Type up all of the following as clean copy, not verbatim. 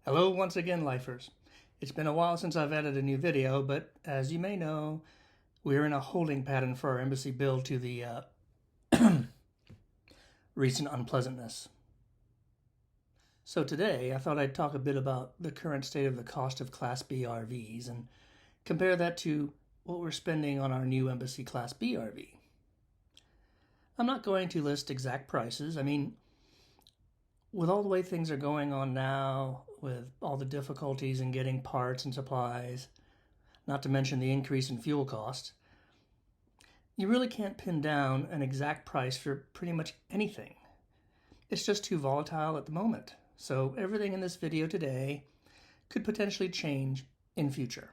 Hello once again, lifers. It's been a while since I've added a new video, but as you may know, we're in a holding pattern for our embassy build to the recent unpleasantness. So today, I thought I'd talk a bit about the current state of the cost of Class B RVs and compare that to what we're spending on our new Embassy Class B RV. I'm not going to list exact prices. I mean, with all the way things are going on now, with all the difficulties in getting parts and supplies, not to mention the increase in fuel costs, you really can't pin down an exact price for pretty much anything. It's just too volatile at the moment. So everything in this video today could potentially change in future.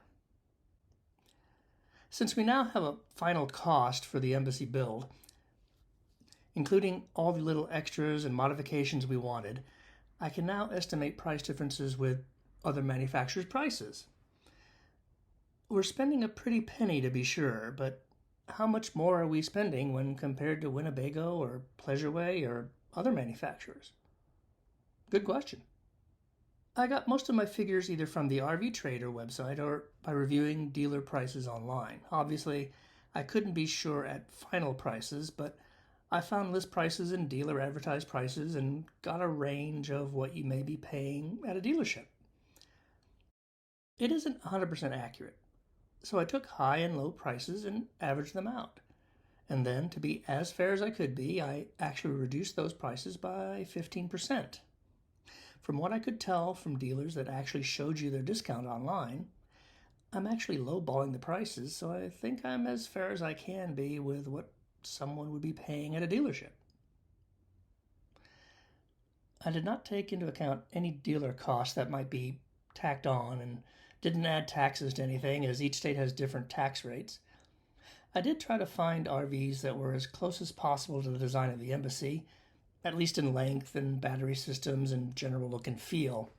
Since we now have a final cost for the embassy build, including all the little extras and modifications we wanted, I can now estimate price differences with other manufacturers' prices. We're spending a pretty penny to be sure, but how much more are we spending when compared to Winnebago or Pleasureway or other manufacturers? Good question. I got most of my figures either from the RV Trader website or by reviewing dealer prices online. Obviously, I couldn't be sure at final prices, but I found list prices and dealer advertised prices and got a range of what you may be paying at a dealership. It isn't 100% accurate, so I took high and low prices and averaged them out. And then, to be as fair as I could be, I actually reduced those prices by 15%. From what I could tell from dealers that actually showed you their discount online, I'm actually lowballing the prices, so I think I'm as fair as I can be with what someone would be paying at a dealership. I did not take into account any dealer costs that might be tacked on and didn't add taxes to anything, as each state has different tax rates. I did try to find RVs that were as close as possible to the design of the embassy, at least in length and battery systems and general look and feel.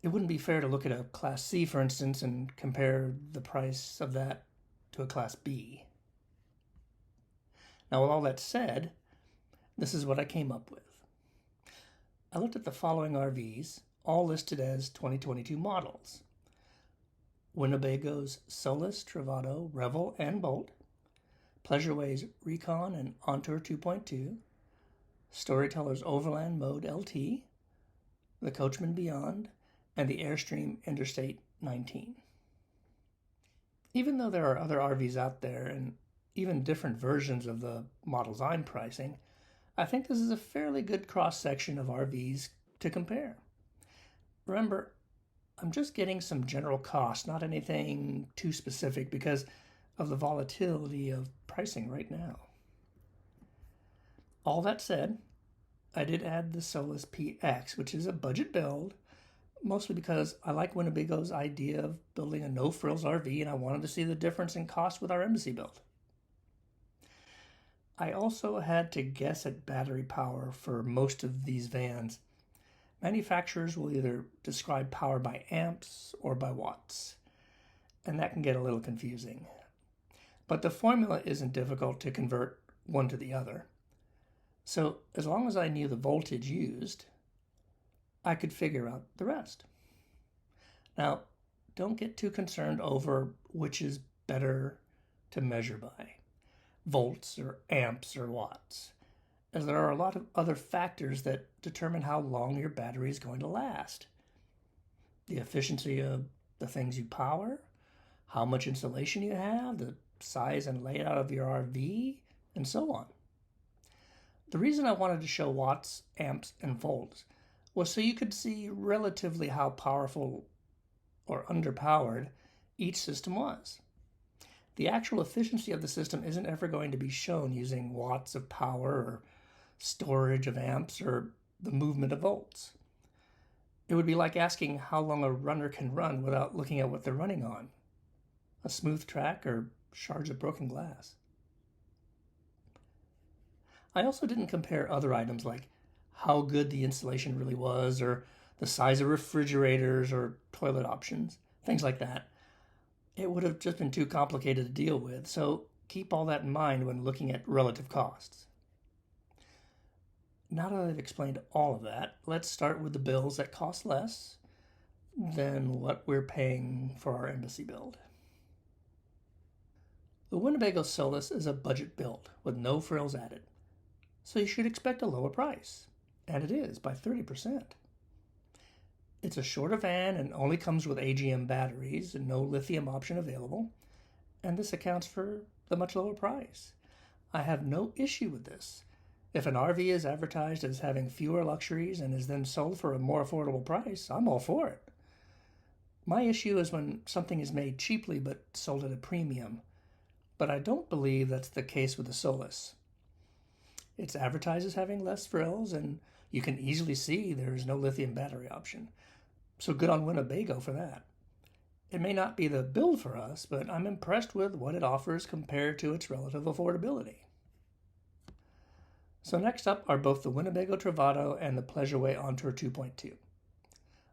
It wouldn't be fair to look at a Class C, for instance, and compare the price of that to a Class B. Now, with all that said, this is what I came up with. I looked at the following RVs, all listed as 2022 models: Winnebago's Solis, Travado, Revel, and Boldt, Pleasureway's Recon and Ontour 2.2, Storyteller's Overland Mode LT, the Coachmen Beyond, and the Airstream Interstate 19. Even though there are other RVs out there and even different versions of the models I'm pricing, I think this is a fairly good cross-section of RVs to compare. Remember, I'm just getting some general costs, not anything too specific because of the volatility of pricing right now. All that said, I did add the Solis PX, which is a budget build, mostly because I like Winnebago's idea of building a no-frills RV and I wanted to see the difference in cost with our embassy build. I also had to guess at battery power for most of these vans. Manufacturers will either describe power by amps or by watts, and that can get a little confusing. But the formula isn't difficult to convert one to the other. So as long as I knew the voltage used, I could figure out the rest. Now, don't get too concerned over which is better to measure by, volts or amps or watts, as there are a lot of other factors that determine how long your battery is going to last. The efficiency of the things you power, how much insulation you have, the size and layout of your RV, and so on. The reason I wanted to show watts, amps, and volts was so you could see relatively how powerful or underpowered each system was. The actual efficiency of the system isn't ever going to be shown using watts of power or storage of amps or the movement of volts. It would be like asking how long a runner can run without looking at what they're running on, a smooth track or shards of broken glass. I also didn't compare other items like how good the insulation really was or the size of refrigerators or toilet options, things like that. It would have just been too complicated to deal with, so keep all that in mind when looking at relative costs. Now that I've explained all of that, let's start with the bills that cost less than what we're paying for our Embassy build. The Winnebago Solus is a budget build with no frills added, so you should expect a lower price, and it is by 30%. It's a shorter van and only comes with AGM batteries and no lithium option available, and this accounts for the much lower price. I have no issue with this. If an RV is advertised as having fewer luxuries and is then sold for a more affordable price, I'm all for it. My issue is when something is made cheaply but sold at a premium, but I don't believe that's the case with the Solus. It's advertised as having less frills, and you can easily see there is no lithium battery option. So good on Winnebago for that. It may not be the build for us, but I'm impressed with what it offers compared to its relative affordability. So next up are both the Winnebago Travato and the Way Ontour 2.2.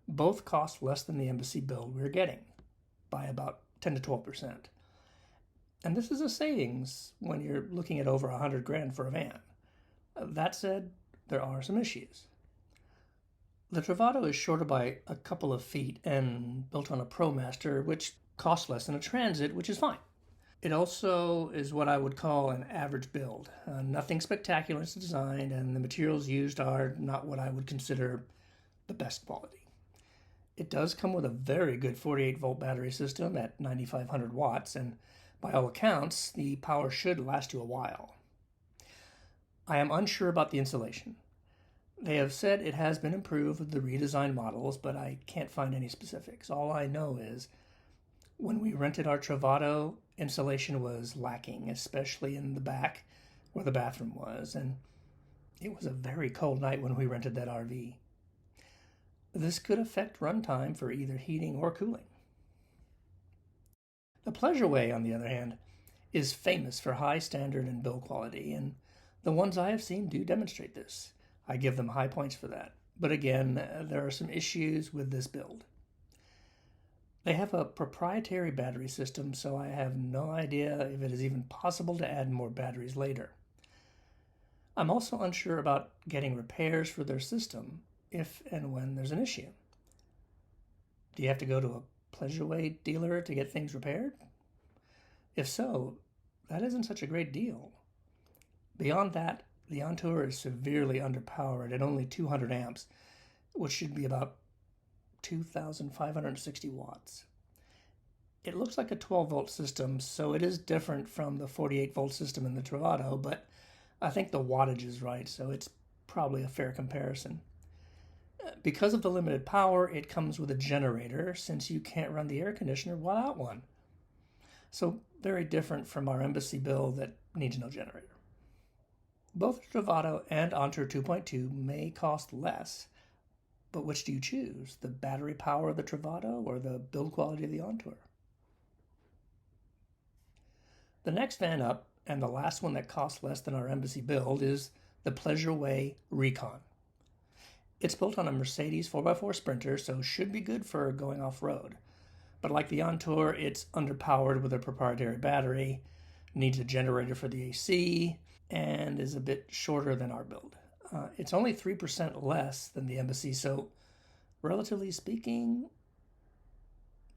Both cost less than the Embassy build we're getting, by about 10 to 12%. And this is a savings when you're looking at over $100,000 for a van. That said, there are some issues. The Travato is shorter by a couple of feet and built on a ProMaster, which costs less than a Transit, which is fine. It also is what I would call an average build. Nothing spectacular in its design, and the materials used are not what I would consider the best quality. It does come with a very good 48-volt battery system at 9,500 watts, and by all accounts, the power should last you a while. I am unsure about the insulation. They have said it has been improved with the redesigned models, but I can't find any specifics. All I know is when we rented our Travato, insulation was lacking, especially in the back where the bathroom was, and it was a very cold night when we rented that RV. This could affect runtime for either heating or cooling. The Way, on the other hand, is famous for high standard and build quality, and the ones I have seen do demonstrate this. I give them high points for that. But again, there are some issues with this build. They have a proprietary battery system, so I have no idea if it is even possible to add more batteries later. I'm also unsure about getting repairs for their system if and when there's an issue. Do you have to go to a Way dealer to get things repaired? If so, that isn't such a great deal. Beyond that, the Ontour is severely underpowered at only 200 amps, which should be about 2,560 watts. It looks like a 12-volt system, so it is different from the 48-volt system in the Travato, but I think the wattage is right, so it's probably a fair comparison. Because of the limited power, it comes with a generator, since you can't run the air conditioner without one. So very different from our Embassy build that needs no generator. Both Travato and Ontour 2.2 may cost less, but which do you choose? The battery power of the Travato or the build quality of the Ontour? The next van up, and the last one that costs less than our Embassy build, is the Way Recon. It's built on a Mercedes 4x4 Sprinter, so should be good for going off-road. But like the Ontour, it's underpowered with a proprietary battery, needs a generator for the AC, and is a bit shorter than our build. It's only 3% less than the Embassy, so relatively speaking,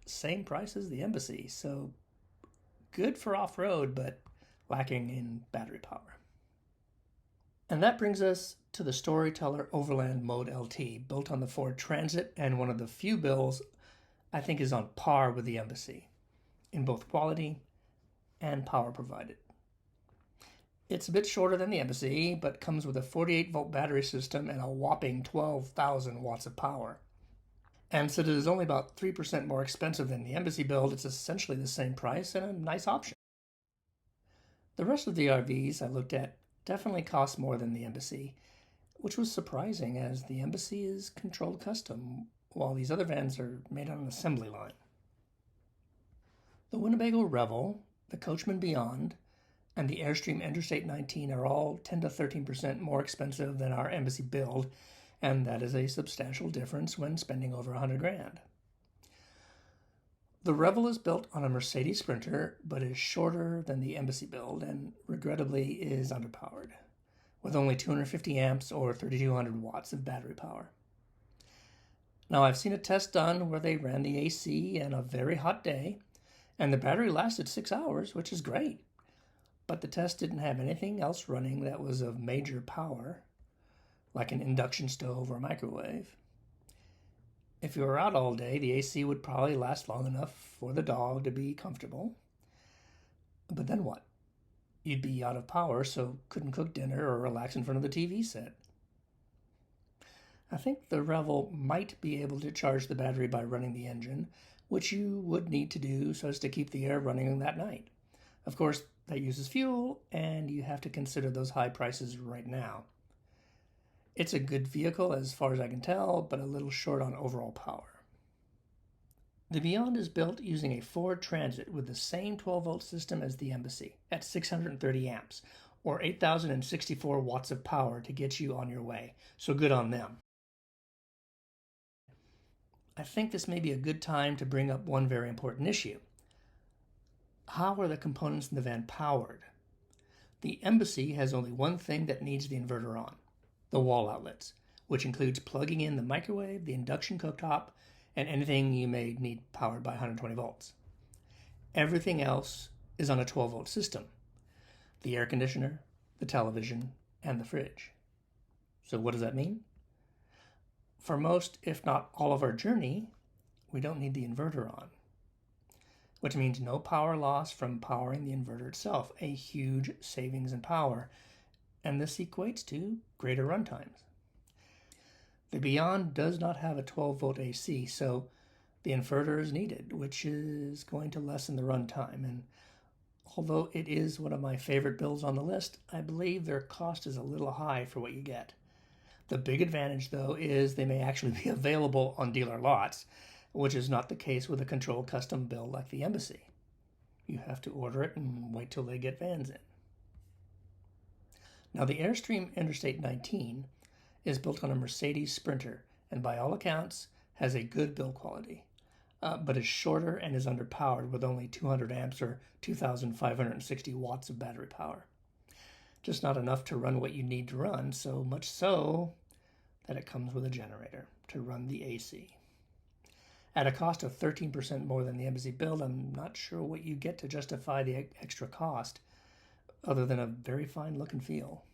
same price as the Embassy. So good for off-road, but lacking in battery power. And that brings us to the Storyteller Overland Mode LT, built on the Ford Transit and one of the few builds I think is on par with the Embassy in both quality and power provided. It's a bit shorter than the Embassy, but comes with a 48-volt battery system and a whopping 12,000 watts of power. And since it is only about 3% more expensive than the Embassy build, it's essentially the same price and a nice option. The rest of the RVs I looked at definitely cost more than the Embassy, which was surprising as the Embassy is controlled custom, while these other vans are made on an assembly line. The Winnebago Revel, the Coachmen Beyond, and the Airstream Interstate 19 are all 10 to 13% more expensive than our Embassy build, and that is a substantial difference when spending over $100,000. The Revel is built on a Mercedes Sprinter, but is shorter than the Embassy build and regrettably is underpowered, with only 250 amps or 3,200 watts of battery power. Now, I've seen a test done where they ran the AC in a very hot day, and the battery lasted 6 hours, which is great. But the test didn't have anything else running that was of major power, like an induction stove or microwave. If you were out all day, the AC would probably last long enough for the dog to be comfortable. But then what? You'd be out of power, so couldn't cook dinner or relax in front of the TV set. I think the Revel might be able to charge the battery by running the engine, which you would need to do so as to keep the air running that night. Of course, that uses fuel, and you have to consider those high prices right now. It's a good vehicle as far as I can tell, but a little short on overall power. The Beyond is built using a Ford Transit with the same 12-volt system as the Embassy at 630 amps, or 8,064 watts of power to get you on your way, so good on them. I think this may be a good time to bring up one very important issue. How are the components in the van powered? The Embassy has only one thing that needs the inverter on: the wall outlets, which includes plugging in the microwave, the induction cooktop, and anything you may need powered by 120 volts. Everything else is on a 12-volt system: the air conditioner, the television, and the fridge. So what does that mean? For most, if not all of our journey, we don't need the inverter on, which means no power loss from powering the inverter itself, a huge savings in power, and this equates to greater run times. The Beyond does not have a 12-volt AC, so the inverter is needed, which is going to lessen the run time. And although it is one of my favorite builds on the list, I believe their cost is a little high for what you get. The big advantage, though, is they may actually be available on dealer lots, which is not the case with a controlled custom build like the Embassy. You have to order it and wait till they get vans in. Now, the Airstream Interstate 19 is built on a Mercedes Sprinter and by all accounts has a good build quality, but is shorter and is underpowered with only 200 amps or 2,560 watts of battery power. Just not enough to run what you need to run, so much so that it comes with a generator to run the AC. At a cost of 13% more than the Embassy build, I'm not sure what you get to justify the extra cost, other than a very fine look and feel.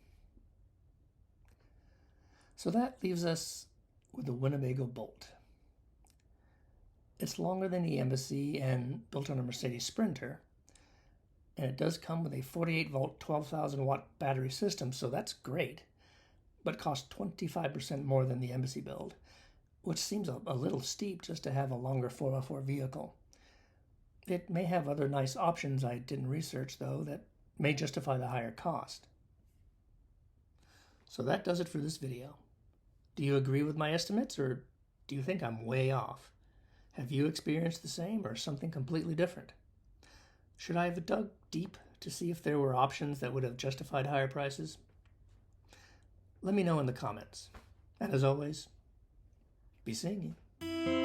So that leaves us with the Winnebago Boldt. It's longer than the Embassy and built on a Mercedes Sprinter, and it does come with a 48-volt, 12,000-watt battery system, so that's great, but costs 25% more than the Embassy build, which seems a little steep just to have a longer 4x4 vehicle. It may have other nice options I didn't research, though, that may justify the higher cost. So that does it for this video. Do you agree with my estimates, or do you think I'm way off? Have you experienced the same or something completely different? Should I have dug deep to see if there were options that would have justified higher prices? Let me know in the comments. And as always, be seeing you.